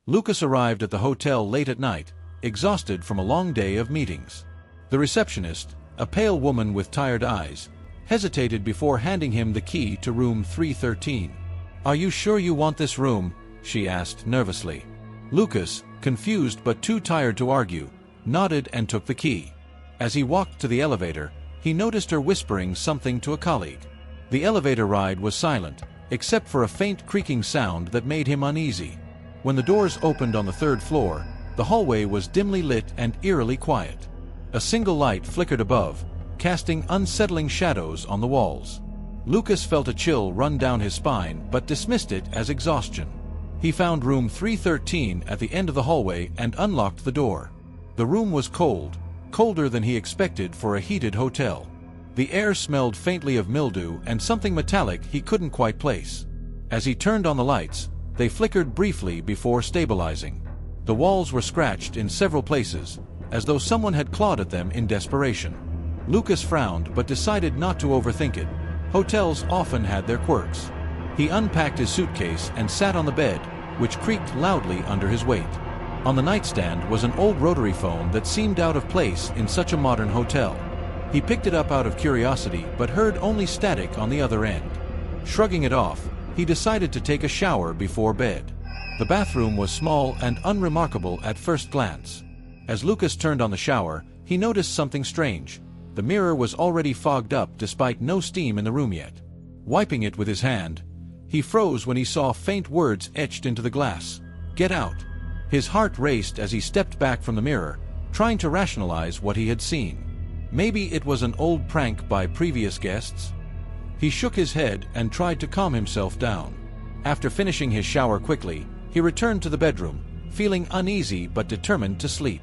Lucas arrived at the hotel late at night, exhausted from a long day of meetings. The receptionist, a pale woman with tired eyes, hesitated before handing him the key to room 313. "Are you sure you want this room?" she asked nervously. Lucas, confused but too tired to argue, nodded and took the key. As he walked to the elevator, he noticed her whispering something to a colleague. The elevator ride was silent, except for a faint creaking sound that made him uneasy. When the doors opened on the third floor, the hallway was dimly lit and eerily quiet. A single light flickered above, casting unsettling shadows on the walls. Lucas felt a chill run down his spine but dismissed it as exhaustion. He found room 313 at the end of the hallway and unlocked the door. The room was cold, colder than he expected for a heated hotel. The air smelled faintly of mildew and something metallic he couldn't quite place. As he turned on the lights, they flickered briefly before stabilizing. The walls were scratched in several places, as though someone had clawed at them in desperation. Lucas frowned but decided not to overthink it. Hotels often had their quirks. He unpacked his suitcase and sat on the bed, which creaked loudly under his weight. On the nightstand was an old rotary phone that seemed out of place in such a modern hotel. He picked it up out of curiosity but heard only static on the other end. Shrugging it off, he decided to take a shower before bed. The bathroom was small and unremarkable at first glance. As Lucas turned on the shower, he noticed something strange. The mirror was already fogged up despite no steam in the room yet. Wiping it with his hand, he froze when he saw faint words etched into the glass. "Get out." His heart raced as he stepped back from the mirror, trying to rationalize what he had seen. Maybe it was an old prank by previous guests? He shook his head and tried to calm himself down. After finishing his shower quickly, he returned to the bedroom, feeling uneasy but determined to sleep.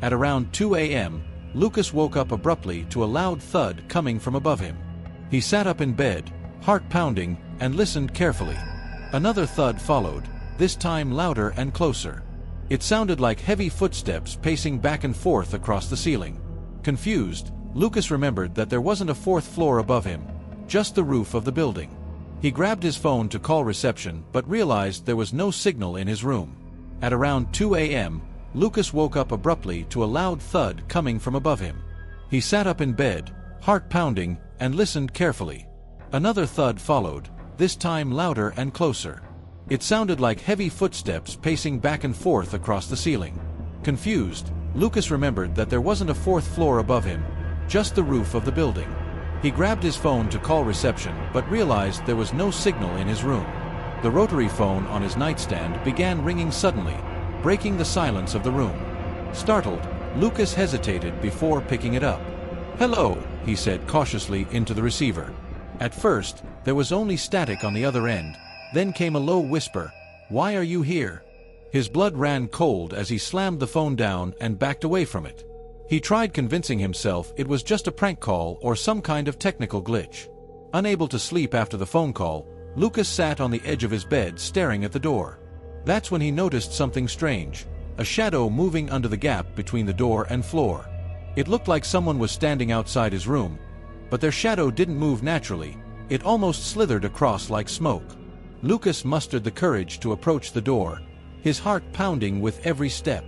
At around 2 a.m., Lucas woke up abruptly to a loud thud coming from above him. He sat up in bed, heart pounding, and listened carefully. Another thud followed, this time louder and closer. It sounded like heavy footsteps pacing back and forth across the ceiling. Confused, Lucas remembered that there wasn't a fourth floor above him, just the roof of the building. He grabbed his phone to call reception but realized there was no signal in his room. At around 2 a.m., Lucas woke up abruptly to a loud thud coming from above him. He sat up in bed, heart pounding, and listened carefully. Another thud followed, this time louder and closer. It sounded like heavy footsteps pacing back and forth across the ceiling. Confused, Lucas remembered that there wasn't a fourth floor above him, just the roof of the building. He grabbed his phone to call reception but realized there was no signal in his room. The rotary phone on his nightstand began ringing suddenly, breaking the silence of the room. Startled, Lucas hesitated before picking it up. "Hello," he said cautiously into the receiver. At first, there was only static on the other end, then came a low whisper, "Why are you here?" His blood ran cold as he slammed the phone down and backed away from it. He tried convincing himself it was just a prank call or some kind of technical glitch. Unable to sleep after the phone call, Lucas sat on the edge of his bed staring at the door. That's when he noticed something strange, a shadow moving under the gap between the door and floor. It looked like someone was standing outside his room, but their shadow didn't move naturally, it almost slithered across like smoke. Lucas mustered the courage to approach the door, his heart pounding with every step.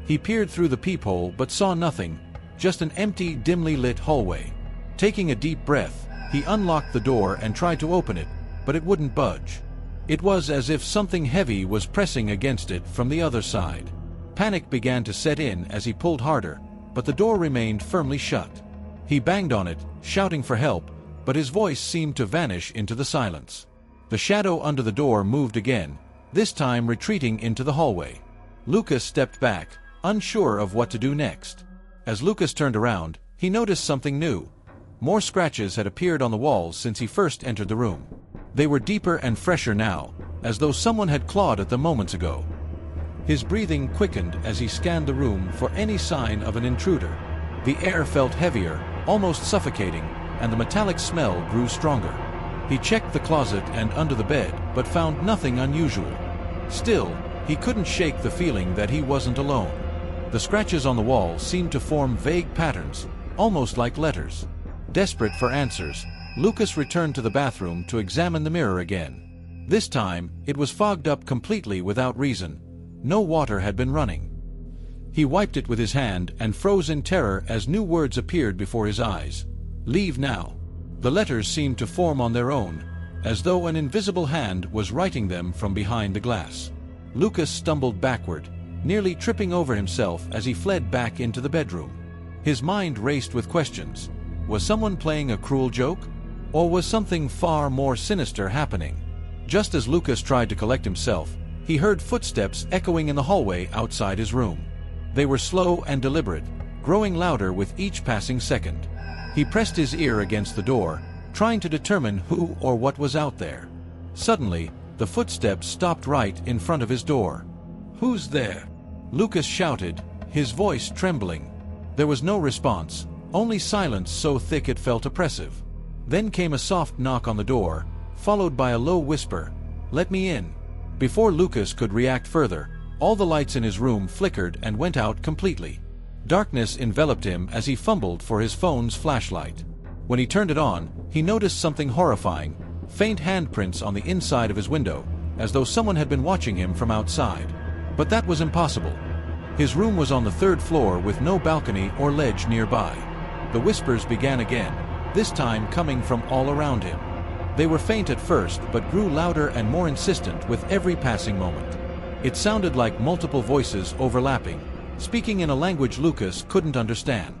He peered through the peephole but saw nothing, just an empty, dimly lit hallway. Taking a deep breath, he unlocked the door and tried to open it, but it wouldn't budge. It was as if something heavy was pressing against it from the other side. Panic began to set in as he pulled harder, but the door remained firmly shut. He banged on it, shouting for help, but his voice seemed to vanish into the silence. The shadow under the door moved again, this time retreating into the hallway. Lucas stepped back, unsure of what to do next. As Lucas turned around, he noticed something new. More scratches had appeared on the walls since he first entered the room. They were deeper and fresher now, as though someone had clawed at them moments ago. His breathing quickened as he scanned the room for any sign of an intruder. The air felt heavier, almost suffocating, and the metallic smell grew stronger. He checked the closet and under the bed, but found nothing unusual. Still, he couldn't shake the feeling that he wasn't alone. The scratches on the wall seemed to form vague patterns, almost like letters. Desperate for answers, Lucas returned to the bathroom to examine the mirror again. This time, it was fogged up completely without reason, No water had been running. He wiped it with his hand and froze in terror as new words appeared before his eyes. "Leave now." The letters seemed to form on their own, as though an invisible hand was writing them from behind the glass. Lucas stumbled backward, nearly tripping over himself as he fled back into the bedroom. His mind raced with questions. Was someone playing a cruel joke? Or was something far more sinister happening? Just as Lucas tried to collect himself, he heard footsteps echoing in the hallway outside his room. They were slow and deliberate, growing louder with each passing second. He pressed his ear against the door, trying to determine who or what was out there. Suddenly, the footsteps stopped right in front of his door. "Who's there?" Lucas shouted, his voice trembling. There was no response, only silence so thick it felt oppressive. Then came a soft knock on the door, followed by a low whisper, "Let me in." Before Lucas could react further, all the lights in his room flickered and went out completely. Darkness enveloped him as he fumbled for his phone's flashlight. When he turned it on, he noticed something horrifying: faint handprints on the inside of his window, as though someone had been watching him from outside. But that was impossible. His room was on the 3rd floor with no balcony or ledge nearby. The whispers began again, this time coming from all around him. They were faint at first but grew louder and more insistent with every passing moment. It sounded like multiple voices overlapping, speaking in a language Lucas couldn't understand.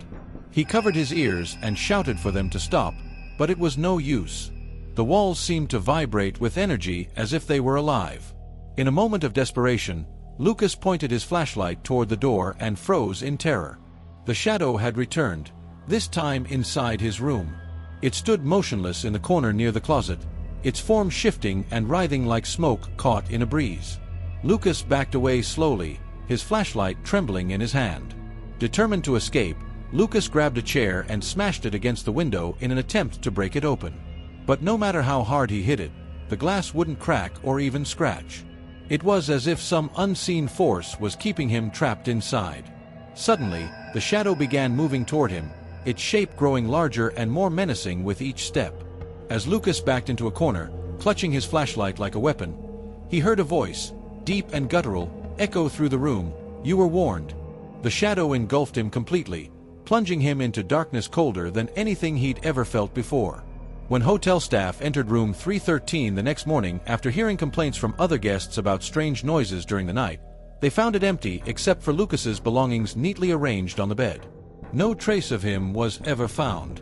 He covered his ears and shouted for them to stop, but it was no use. The walls seemed to vibrate with energy as if they were alive. In a moment of desperation, Lucas pointed his flashlight toward the door and froze in terror. The shadow had returned, this time inside his room. It stood motionless in the corner near the closet, its form shifting and writhing like smoke caught in a breeze. Lucas backed away slowly, his flashlight trembling in his hand. Determined to escape, Lucas grabbed a chair and smashed it against the window in an attempt to break it open. But no matter how hard he hit it, the glass wouldn't crack or even scratch. It was as if some unseen force was keeping him trapped inside. Suddenly, the shadow began moving toward him, its shape growing larger and more menacing with each step. As Lucas backed into a corner, clutching his flashlight like a weapon, he heard a voice, deep and guttural, echo through the room, "You were warned." The shadow engulfed him completely, plunging him into darkness colder than anything he'd ever felt before. When hotel staff entered room 313 the next morning after hearing complaints from other guests about strange noises during the night, they found it empty except for Lucas's belongings neatly arranged on the bed. No trace of him was ever found.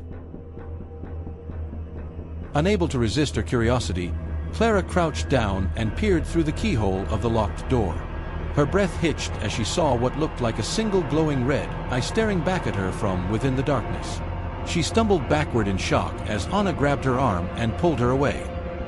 Unable to resist her curiosity, Clara crouched down and peered through the keyhole of the locked door. Her breath hitched as she saw what looked like a single glowing red eye staring back at her from within the darkness. She stumbled backward in shock as Anna grabbed her arm and pulled her away.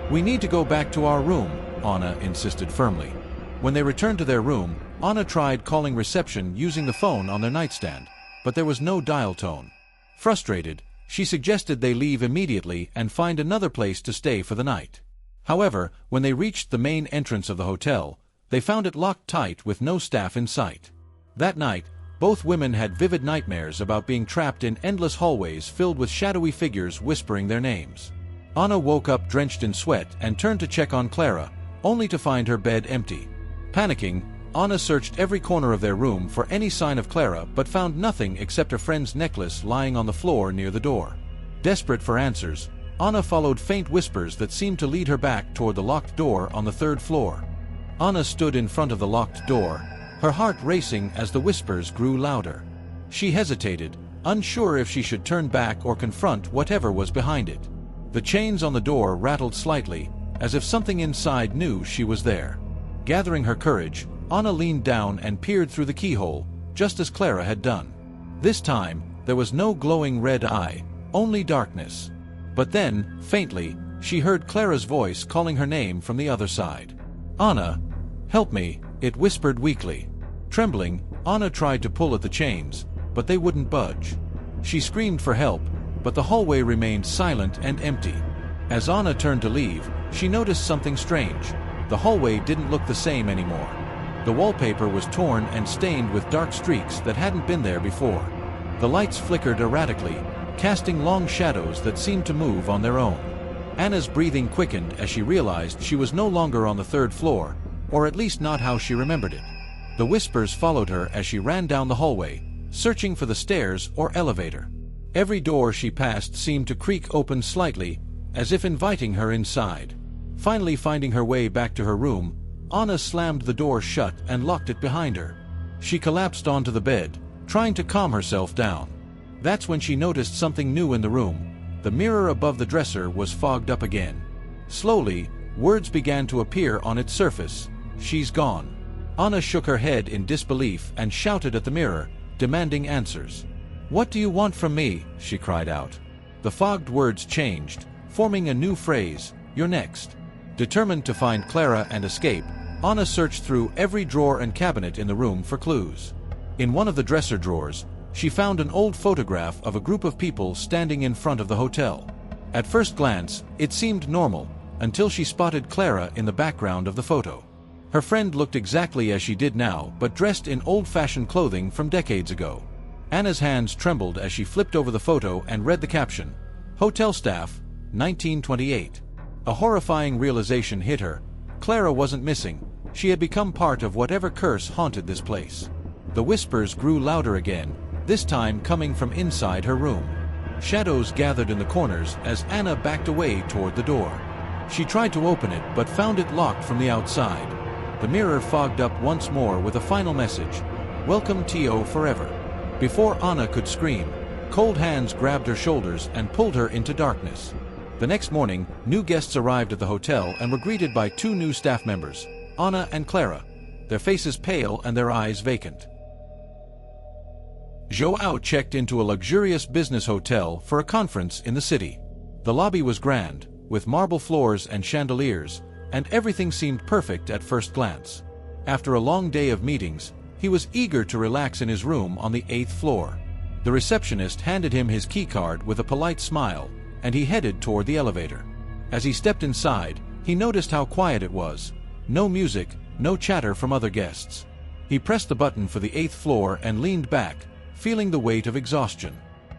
"We need to go back to our room," Anna insisted firmly. When they returned to their room, Anna tried calling reception using the phone on their nightstand, but there was no dial tone. Frustrated, she suggested they leave immediately and find another place to stay for the night. However, when they reached the main entrance of the hotel, they found it locked tight with no staff in sight. That night, both women had vivid nightmares about being trapped in endless hallways filled with shadowy figures whispering their names. Anna woke up drenched in sweat and turned to check on Clara, only to find her bed empty. Panicking, Anna searched every corner of their room for any sign of Clara but found nothing except her friend's necklace lying on the floor near the door. Desperate for answers, Anna followed faint whispers that seemed to lead her back toward the locked door on the 3rd floor. Anna stood in front of the locked door, her heart racing as the whispers grew louder. She hesitated, unsure if she should turn back or confront whatever was behind it. The chains on the door rattled slightly, as if something inside knew she was there. Gathering her courage, Anna leaned down and peered through the keyhole, just as Clara had done. This time, there was no glowing red eye, only darkness. But then, faintly, she heard Clara's voice calling her name from the other side. "Anna, help me," it whispered weakly. Trembling, Anna tried to pull at the chains, but they wouldn't budge. She screamed for help, but the hallway remained silent and empty. As Anna turned to leave, she noticed something strange. The hallway didn't look the same anymore. The wallpaper was torn and stained with dark streaks that hadn't been there before. The lights flickered erratically, casting long shadows that seemed to move on their own. Anna's breathing quickened as she realized she was no longer on the 3rd floor, or at least not how she remembered it. The whispers followed her as she ran down the hallway, searching for the stairs or elevator. Every door she passed seemed to creak open slightly, as if inviting her inside. Finally finding her way back to her room, Anna slammed the door shut and locked it behind her. She collapsed onto the bed, trying to calm herself down. That's when she noticed something new in the room. The mirror above the dresser was fogged up again. Slowly, words began to appear on its surface. "She's gone." Anna shook her head in disbelief and shouted at the mirror, demanding answers. "What do you want from me?" she cried out. The fogged words changed, forming a new phrase, "You're next." Determined to find Clara and escape, Anna searched through every drawer and cabinet in the room for clues. In one of the dresser drawers, she found an old photograph of a group of people standing in front of the hotel. At first glance, it seemed normal, until she spotted Clara in the background of the photo. Her friend looked exactly as she did now, but dressed in old-fashioned clothing from decades ago. Anna's hands trembled as she flipped over the photo and read the caption, "Hotel staff, 1928. A horrifying realization hit her. Clara wasn't missing. She had become part of whatever curse haunted this place. The whispers grew louder again, this time coming from inside her room. Shadows gathered in the corners as Anna backed away toward the door. She tried to open it but found it locked from the outside. The mirror fogged up once more with a final message, "Welcome T.O. forever." Before Anna could scream, cold hands grabbed her shoulders and pulled her into darkness. The next morning, new guests arrived at the hotel and were greeted by two new staff members, Anna and Clara, their faces pale and their eyes vacant. Joao checked into a luxurious business hotel for a conference in the city. The lobby was grand, with marble floors and chandeliers, and everything seemed perfect at first glance. After a long day of meetings, he was eager to relax in his room on the 8th floor. The receptionist handed him his keycard with a polite smile, and he headed toward the elevator. As he stepped inside, he noticed how quiet it was. No music, no chatter from other guests. He pressed the button for the 8th floor and leaned back, feeling the weight of exhaustion.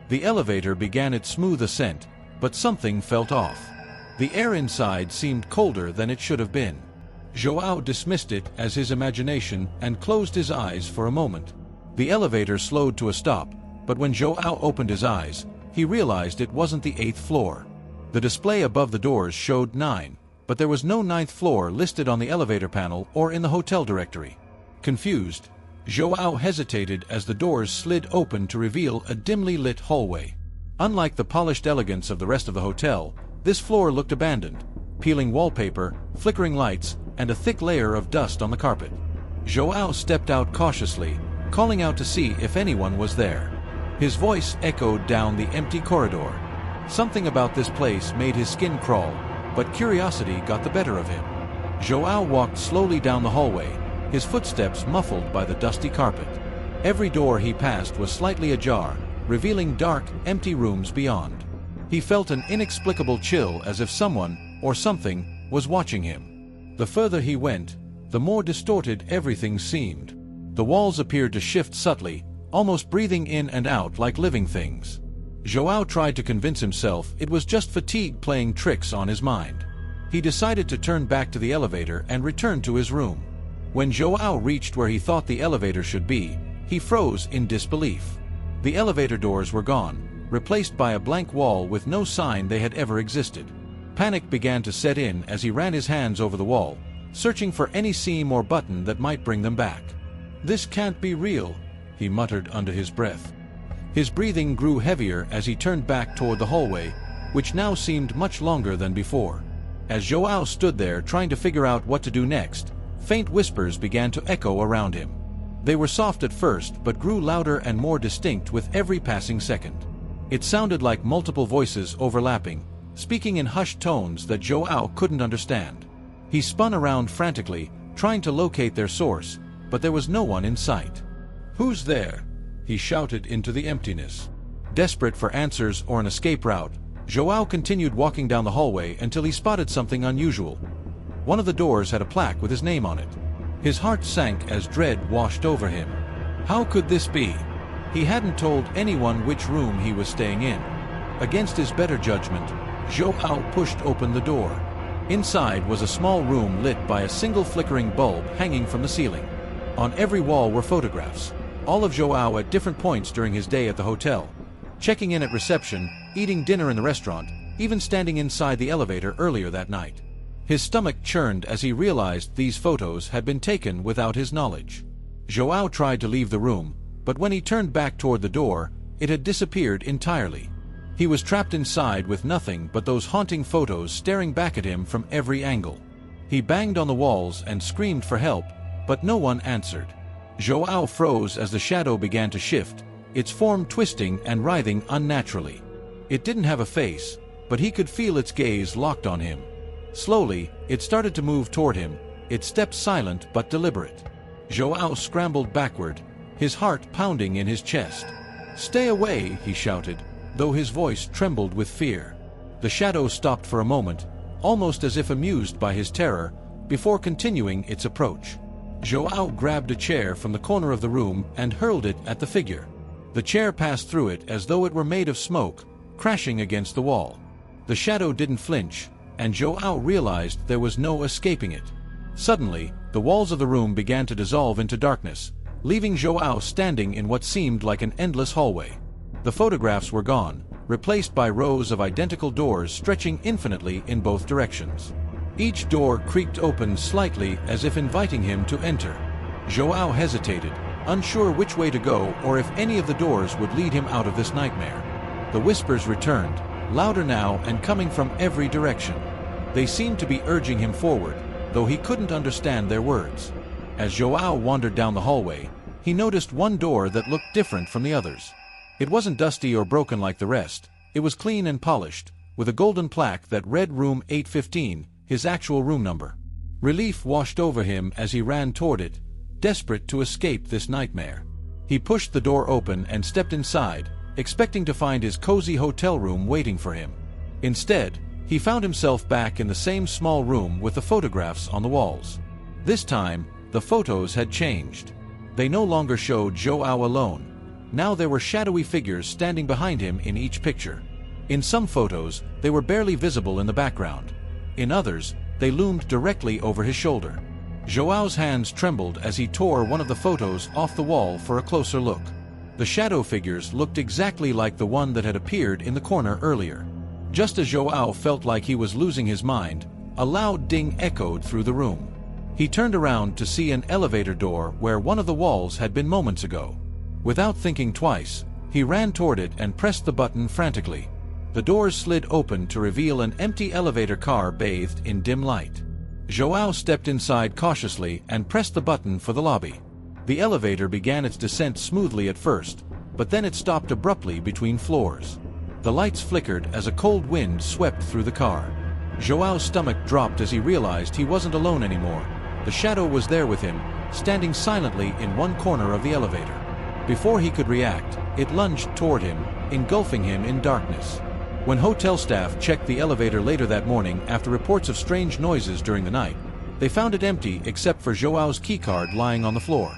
The elevator began its smooth ascent, but something felt off. The air inside seemed colder than it should have been. Joao dismissed it as his imagination and closed his eyes for a moment. The elevator slowed to a stop, but when Joao opened his eyes, he realized it wasn't the 8th floor. The display above the doors showed 9, but there was no 9th floor listed on the elevator panel or in the hotel directory. Confused, Joao hesitated as the doors slid open to reveal a dimly lit hallway. Unlike the polished elegance of the rest of the hotel, this floor looked abandoned, peeling wallpaper, flickering lights, and a thick layer of dust on the carpet. Joao stepped out cautiously, calling out to see if anyone was there. His voice echoed down the empty corridor. Something about this place made his skin crawl, but curiosity got the better of him. Joao walked slowly down the hallway, his footsteps muffled by the dusty carpet. Every door he passed was slightly ajar, revealing dark, empty rooms beyond. He felt an inexplicable chill as if someone, or something, was watching him. The further he went, the more distorted everything seemed. The walls appeared to shift subtly, almost breathing in and out like living things. Joao tried to convince himself it was just fatigue playing tricks on his mind. He decided to turn back to the elevator and return to his room. When Joao reached where he thought the elevator should be, he froze in disbelief. The elevator doors were gone, replaced by a blank wall with no sign they had ever existed. Panic began to set in as he ran his hands over the wall, searching for any seam or button that might bring them back. "This can't be real," he muttered under his breath. His breathing grew heavier as he turned back toward the hallway, which now seemed much longer than before. As Joao stood there trying to figure out what to do next, faint whispers began to echo around him. They were soft at first but grew louder and more distinct with every passing second. It sounded like multiple voices overlapping, speaking in hushed tones that Joao couldn't understand. He spun around frantically, trying to locate their source, but there was no one in sight. "Who's there?" he shouted into the emptiness. Desperate for answers or an escape route, Joao continued walking down the hallway until he spotted something unusual. One of the doors had a plaque with his name on it. His heart sank as dread washed over him. How could this be? He hadn't told anyone which room he was staying in. Against his better judgment, Joao pushed open the door. Inside was a small room lit by a single flickering bulb hanging from the ceiling. On every wall were photographs, all of Joao at different points during his day at the hotel. Checking in at reception, eating dinner in the restaurant, even standing inside the elevator earlier that night. His stomach churned as he realized these photos had been taken without his knowledge. Joao tried to leave the room, but when he turned back toward the door, it had disappeared entirely. He was trapped inside with nothing but those haunting photos staring back at him from every angle. He banged on the walls and screamed for help, but no one answered. Joao froze as the shadow began to shift, its form twisting and writhing unnaturally. It didn't have a face, but he could feel its gaze locked on him. Slowly, it started to move toward him, its steps silent but deliberate. Joao scrambled backward, his heart pounding in his chest. "Stay away," he shouted, though his voice trembled with fear. The shadow stopped for a moment, almost as if amused by his terror, before continuing its approach. Joao grabbed a chair from the corner of the room and hurled it at the figure. The chair passed through it as though it were made of smoke, crashing against the wall. The shadow didn't flinch, and Joao realized there was no escaping it. Suddenly, the walls of the room began to dissolve into darkness, leaving Joao standing in what seemed like an endless hallway. The photographs were gone, replaced by rows of identical doors stretching infinitely in both directions. Each door creaked open slightly as if inviting him to enter. Joao hesitated, unsure which way to go or if any of the doors would lead him out of this nightmare. The whispers returned, louder now and coming from every direction. They seemed to be urging him forward, though he couldn't understand their words. As Joao wandered down the hallway, he noticed one door that looked different from the others. It wasn't dusty or broken like the rest. It was clean and polished, with a golden plaque that read Room 815, his actual room number. Relief washed over him as he ran toward it, desperate to escape this nightmare. He pushed the door open and stepped inside, expecting to find his cozy hotel room waiting for him. Instead, he found himself back in the same small room with the photographs on the walls. This time, the photos had changed. They no longer showed Joao alone. Now there were shadowy figures standing behind him in each picture. In some photos, they were barely visible in the background. In others, they loomed directly over his shoulder. Joao's hands trembled as he tore one of the photos off the wall for a closer look. The shadow figures looked exactly like the one that had appeared in the corner earlier. Just as Joao felt like he was losing his mind, a loud ding echoed through the room. He turned around to see an elevator door where one of the walls had been moments ago. Without thinking twice, he ran toward it and pressed the button frantically. The doors slid open to reveal an empty elevator car bathed in dim light. Joao stepped inside cautiously and pressed the button for the lobby. The elevator began its descent smoothly at first, but then it stopped abruptly between floors. The lights flickered as a cold wind swept through the car. Joao's stomach dropped as he realized he wasn't alone anymore. The shadow was there with him, standing silently in one corner of the elevator. Before he could react, it lunged toward him, engulfing him in darkness. When hotel staff checked the elevator later that morning after reports of strange noises during the night, they found it empty except for Joao's keycard lying on the floor.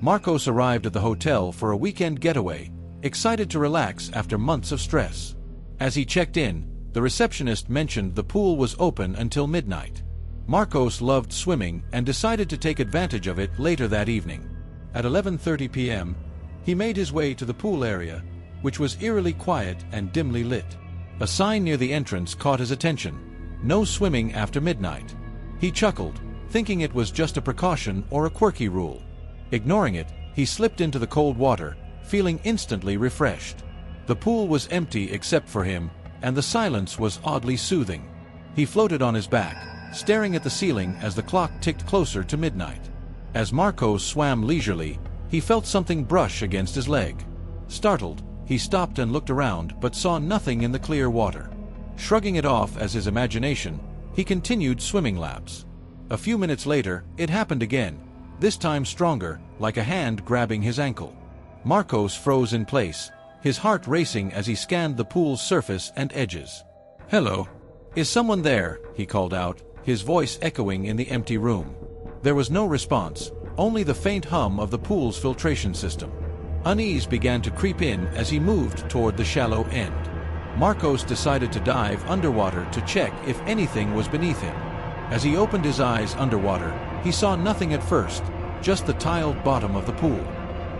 Marcos arrived at the hotel for a weekend getaway, excited to relax after months of stress. As he checked in, the receptionist mentioned the pool was open until midnight. Marcos loved swimming and decided to take advantage of it later that evening. At 11:30 p.m., he made his way to the pool area, which was eerily quiet and dimly lit. A sign near the entrance caught his attention: "No swimming after midnight." He chuckled, thinking it was just a precaution or a quirky rule. Ignoring it, he slipped into the cold water, feeling instantly refreshed. The pool was empty except for him, and the silence was oddly soothing. He floated on his back, staring at the ceiling as the clock ticked closer to midnight. As Marcos swam leisurely, he felt something brush against his leg. Startled, he stopped and looked around but saw nothing in the clear water. Shrugging it off as his imagination, he continued swimming laps. A few minutes later, it happened again, this time stronger, like a hand grabbing his ankle. Marcos froze in place, his heart racing as he scanned the pool's surface and edges. "Hello. Is someone there?" he called out, his voice echoing in the empty room. There was no response, only the faint hum of the pool's filtration system. Unease began to creep in as he moved toward the shallow end. Marcos decided to dive underwater to check if anything was beneath him. As he opened his eyes underwater, He saw nothing at first, just the tiled bottom of the pool.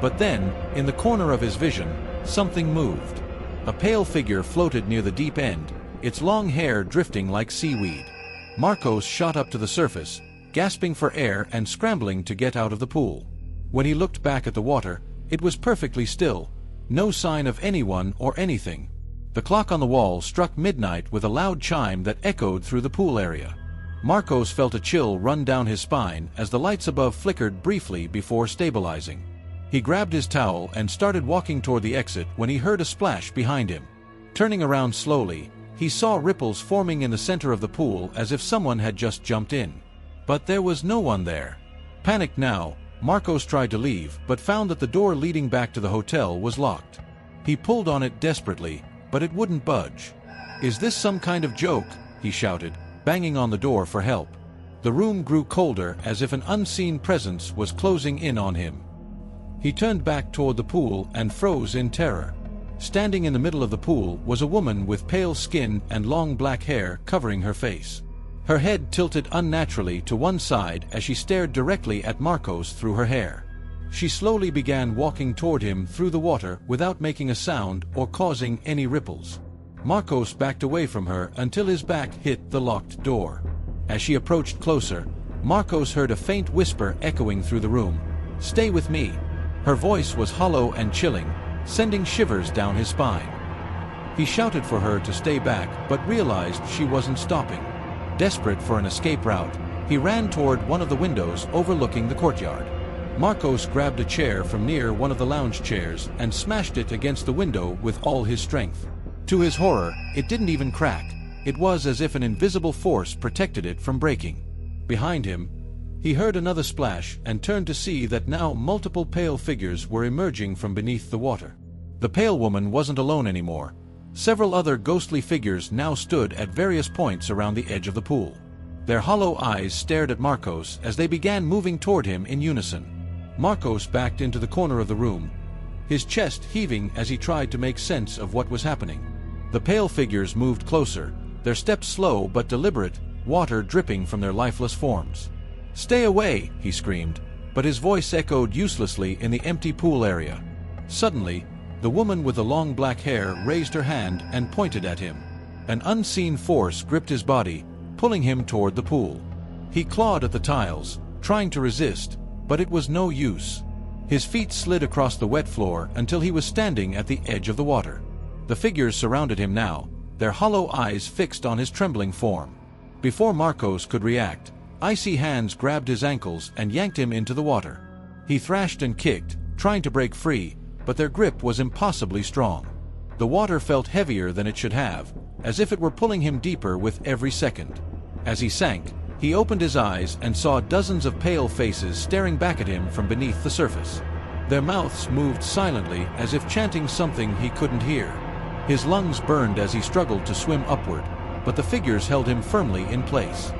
But then, in the corner of his vision, something moved. A pale figure floated near the deep end, its long hair drifting like seaweed. Marcos shot up to the surface, gasping for air and scrambling to get out of the pool. When he looked back at the water, it was perfectly still, no sign of anyone or anything. The clock on the wall struck midnight with a loud chime that echoed through the pool area. Marcos felt a chill run down his spine as the lights above flickered briefly before stabilizing. He grabbed his towel and started walking toward the exit when he heard a splash behind him. Turning around slowly, he saw ripples forming in the center of the pool as if someone had just jumped in. But there was no one there. Panicked now, Marcos tried to leave but found that the door leading back to the hotel was locked. He pulled on it desperately, but it wouldn't budge. "Is this some kind of joke?" he shouted, banging on the door for help. The room grew colder as if an unseen presence was closing in on him. He turned back toward the pool and froze in terror. Standing in the middle of the pool was a woman with pale skin and long black hair covering her face. Her head tilted unnaturally to one side as she stared directly at Marcos through her hair. She slowly began walking toward him through the water without making a sound or causing any ripples. Marcos backed away from her until his back hit the locked door. As she approached closer, Marcos heard a faint whisper echoing through the room. "Stay with me." Her voice was hollow and chilling, sending shivers down his spine. He shouted for her to stay back but realized she wasn't stopping. Desperate for an escape route, he ran toward one of the windows overlooking the courtyard. Marcos grabbed a chair from near one of the lounge chairs and smashed it against the window with all his strength. To his horror, it didn't even crack. It was as if an invisible force protected it from breaking. Behind him, he heard another splash and turned to see that now multiple pale figures were emerging from beneath the water. The pale woman wasn't alone anymore. Several other ghostly figures now stood at various points around the edge of the pool. Their hollow eyes stared at Marcos as they began moving toward him in unison. Marcos backed into the corner of the room, his chest heaving as he tried to make sense of what was happening. The pale figures moved closer, their steps slow but deliberate, water dripping from their lifeless forms. "Stay away!" he screamed, but his voice echoed uselessly in the empty pool area. Suddenly, the woman with the long black hair raised her hand and pointed at him. An unseen force gripped his body, pulling him toward the pool. He clawed at the tiles, trying to resist, but it was no use. His feet slid across the wet floor until he was standing at the edge of the water. The figures surrounded him now, their hollow eyes fixed on his trembling form. Before Marcos could react, icy hands grabbed his ankles and yanked him into the water. He thrashed and kicked, trying to break free, but their grip was impossibly strong. The water felt heavier than it should have, as if it were pulling him deeper with every second. As he sank, he opened his eyes and saw dozens of pale faces staring back at him from beneath the surface. Their mouths moved silently as if chanting something he couldn't hear. His lungs burned as he struggled to swim upward, but the figures held him firmly in place.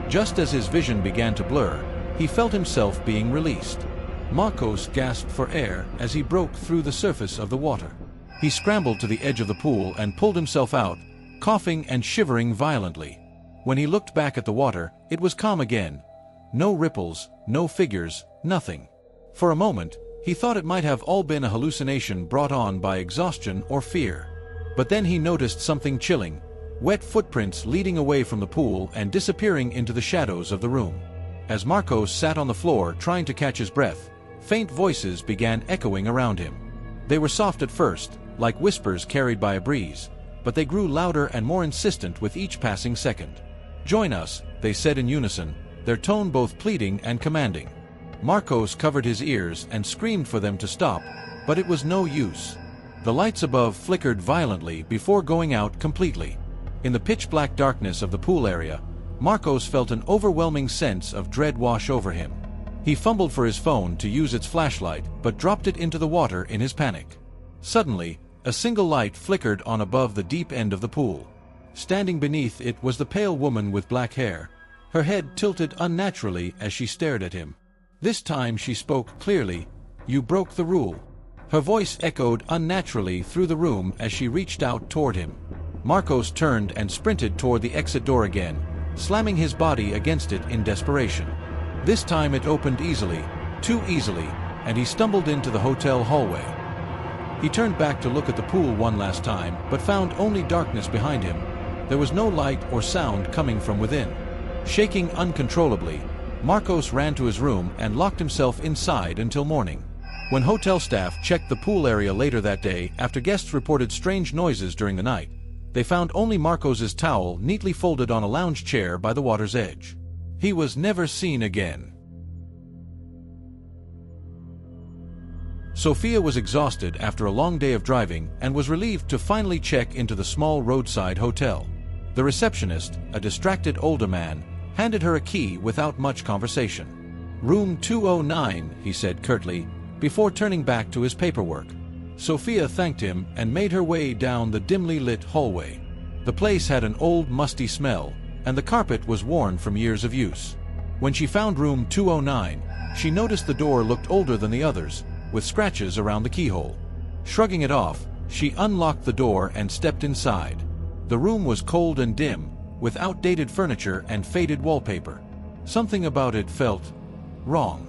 Just as his vision began to blur, he felt himself being released. Marcos gasped for air as he broke through the surface of the water. He scrambled to the edge of the pool and pulled himself out, coughing and shivering violently. When he looked back at the water, it was calm again. No ripples, no figures, nothing. For a moment, he thought it might have all been a hallucination brought on by exhaustion or fear. But then he noticed something chilling, wet footprints leading away from the pool and disappearing into the shadows of the room. As Marcos sat on the floor trying to catch his breath, faint voices began echoing around him. They were soft at first, like whispers carried by a breeze, but they grew louder and more insistent with each passing second. "Join us," they said in unison, their tone both pleading and commanding. Marcos covered his ears and screamed for them to stop, but it was no use. The lights above flickered violently before going out completely. In the pitch-black darkness of the pool area, Marcos felt an overwhelming sense of dread wash over him. He fumbled for his phone to use its flashlight, but dropped it into the water in his panic. Suddenly, a single light flickered on above the deep end of the pool. Standing beneath it was the pale woman with black hair, her head tilted unnaturally as she stared at him. This time she spoke clearly. "You broke the rule." Her voice echoed unnaturally through the room as she reached out toward him. Marcos turned and sprinted toward the exit door again, slamming his body against it in desperation. This time it opened easily, too easily, and he stumbled into the hotel hallway. He turned back to look at the pool one last time, but found only darkness behind him. There was no light or sound coming from within. Shaking uncontrollably, Marcos ran to his room and locked himself inside until morning. When hotel staff checked the pool area later that day after guests reported strange noises during the night, they found only Marcos's towel neatly folded on a lounge chair by the water's edge. He was never seen again. Sophia was exhausted after a long day of driving and was relieved to finally check into the small roadside hotel. The receptionist, a distracted older man, handed her a key without much conversation. "Room 209, he said curtly, before turning back to his paperwork. Sophia thanked him and made her way down the dimly lit hallway. The place had an old, musty smell, and the carpet was worn from years of use. When she found room 209, she noticed the door looked older than the others, with scratches around the keyhole. Shrugging it off, she unlocked the door and stepped inside. The room was cold and dim, with outdated furniture and faded wallpaper. Something about it felt wrong.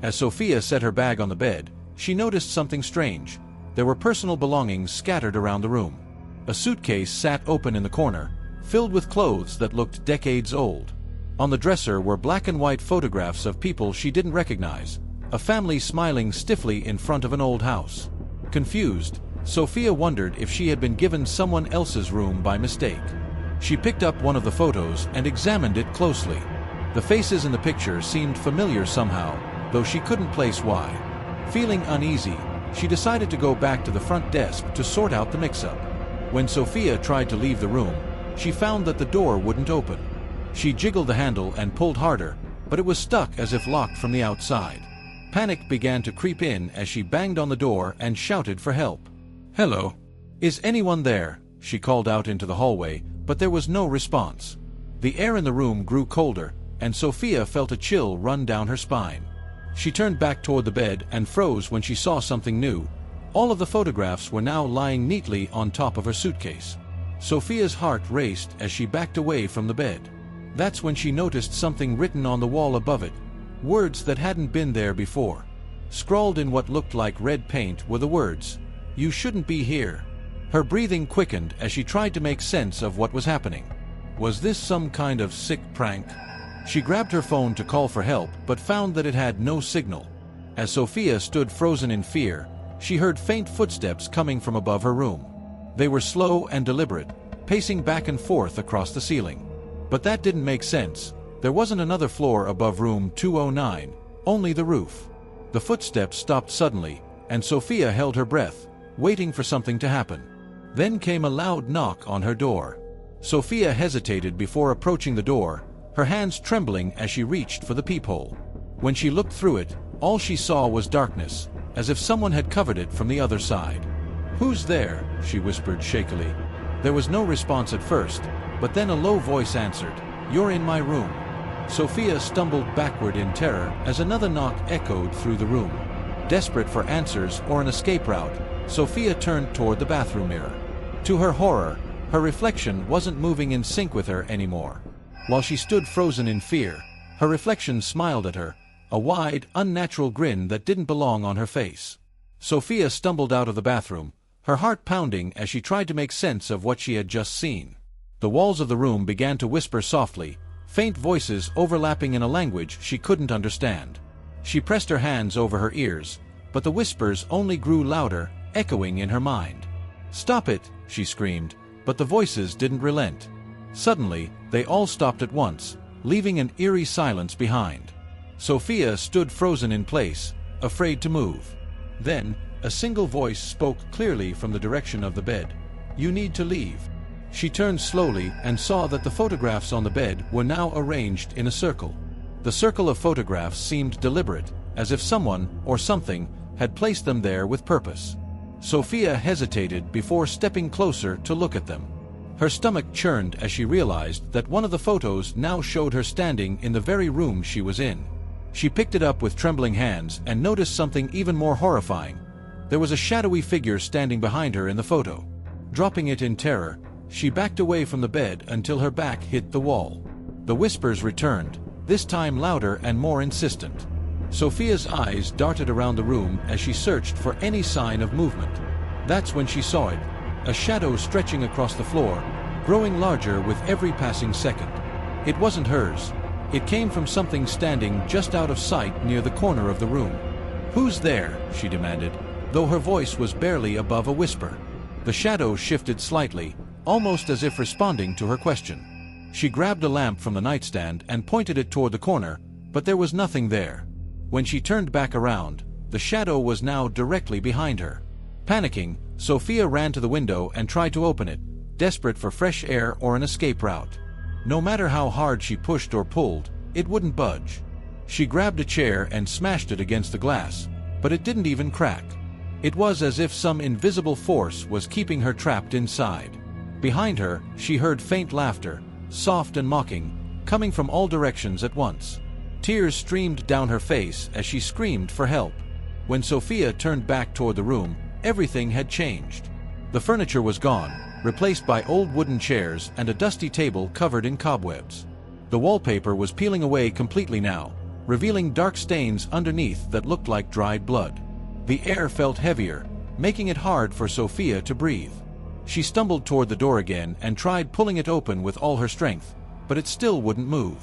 As Sophia set her bag on the bed, she noticed something strange. There were personal belongings scattered around the room. A suitcase sat open in the corner, filled with clothes that looked decades old. On the dresser were black and white photographs of people she didn't recognize, a family smiling stiffly in front of an old house. Confused, Sophia wondered if she had been given someone else's room by mistake. She picked up one of the photos and examined it closely. The faces in the picture seemed familiar somehow, though she couldn't place why. Feeling uneasy, she decided to go back to the front desk to sort out the mix-up. When Sophia tried to leave the room, she found that the door wouldn't open. She jiggled the handle and pulled harder, but it was stuck as if locked from the outside. Panic began to creep in as she banged on the door and shouted for help. "Hello? Is anyone there?" she called out into the hallway, but there was no response. The air in the room grew colder, and Sophia felt a chill run down her spine. She turned back toward the bed and froze when she saw something new. All of the photographs were now lying neatly on top of her suitcase. Sophia's heart raced as she backed away from the bed. That's when she noticed something written on the wall above it, words that hadn't been there before. Scrawled in what looked like red paint were the words, "You shouldn't be here." Her breathing quickened as she tried to make sense of what was happening. Was this some kind of sick prank? She grabbed her phone to call for help but found that it had no signal. As Sophia stood frozen in fear, she heard faint footsteps coming from above her room. They were slow and deliberate, pacing back and forth across the ceiling. But that didn't make sense. There wasn't another floor above room 209, only the roof. The footsteps stopped suddenly, and Sophia held her breath, waiting for something to happen. Then came a loud knock on her door. Sophia hesitated before approaching the door, her hands trembling as she reached for the peephole. When she looked through it, all she saw was darkness, as if someone had covered it from the other side. "Who's there?" she whispered shakily. There was no response at first, but then a low voice answered, "You're in my room." Sophia stumbled backward in terror as another knock echoed through the room. Desperate for answers or an escape route, Sophia turned toward the bathroom mirror. To her horror, her reflection wasn't moving in sync with her anymore. While she stood frozen in fear, her reflection smiled at her, a wide, unnatural grin that didn't belong on her face. Sophia stumbled out of the bathroom, her heart pounding as she tried to make sense of what she had just seen. The walls of the room began to whisper softly, faint voices overlapping in a language she couldn't understand. She pressed her hands over her ears, but the whispers only grew louder, echoing in her mind. "Stop it!" she screamed, but the voices didn't relent. Suddenly, they all stopped at once, leaving an eerie silence behind. Sophia stood frozen in place, afraid to move. Then, a single voice spoke clearly from the direction of the bed. "You need to leave." She turned slowly and saw that the photographs on the bed were now arranged in a circle. The circle of photographs seemed deliberate, as if someone, or something, had placed them there with purpose. Sophia hesitated before stepping closer to look at them. Her stomach churned as she realized that one of the photos now showed her standing in the very room she was in. She picked it up with trembling hands and noticed something even more horrifying. There was a shadowy figure standing behind her in the photo. Dropping it in terror, she backed away from the bed until her back hit the wall. The whispers returned, this time louder and more insistent. Sophia's eyes darted around the room as she searched for any sign of movement. That's when she saw it, a shadow stretching across the floor, growing larger with every passing second. It wasn't hers. It came from something standing just out of sight near the corner of the room. "Who's there?" she demanded, though her voice was barely above a whisper. The shadow shifted slightly, almost as if responding to her question. She grabbed a lamp from the nightstand and pointed it toward the corner, but there was nothing there. When she turned back around, the shadow was now directly behind her. Panicking, Sophia ran to the window and tried to open it, desperate for fresh air or an escape route. No matter how hard she pushed or pulled, it wouldn't budge. She grabbed a chair and smashed it against the glass, but it didn't even crack. It was as if some invisible force was keeping her trapped inside. Behind her, she heard faint laughter, soft and mocking, coming from all directions at once. Tears streamed down her face as she screamed for help. When Sophia turned back toward the room, everything had changed. The furniture was gone, replaced by old wooden chairs and a dusty table covered in cobwebs. The wallpaper was peeling away completely now, revealing dark stains underneath that looked like dried blood. The air felt heavier, making it hard for Sophia to breathe. She stumbled toward the door again and tried pulling it open with all her strength, but it still wouldn't move.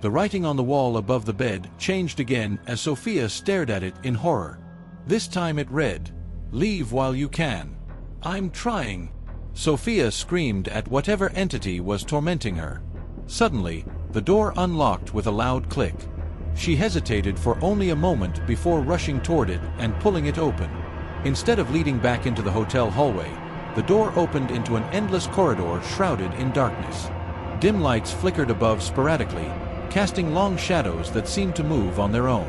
The writing on the wall above the bed changed again as Sophia stared at it in horror. This time it read, "Leave while you can." "I'm trying." Sophia screamed at whatever entity was tormenting her. Suddenly, the door unlocked with a loud click. She hesitated for only a moment before rushing toward it and pulling it open. Instead of leading back into the hotel hallway, the door opened into an endless corridor shrouded in darkness. Dim lights flickered above sporadically, casting long shadows that seemed to move on their own.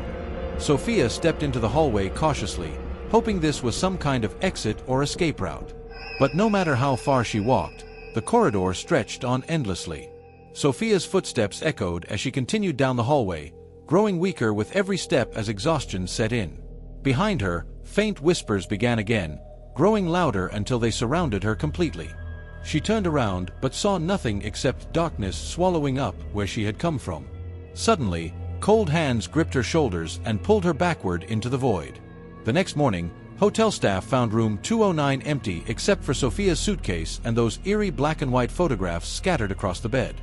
Sophia stepped into the hallway cautiously, hoping this was some kind of exit or escape route. But no matter how far she walked, the corridor stretched on endlessly. Sophia's footsteps echoed as she continued down the hallway, growing weaker with every step as exhaustion set in. Behind her, faint whispers began again, growing louder until they surrounded her completely. She turned around but saw nothing except darkness swallowing up where she had come from. Suddenly, cold hands gripped her shoulders and pulled her backward into the void. The next morning, hotel staff found room 209 empty except for Sophia's suitcase and those eerie black and white photographs scattered across the bed.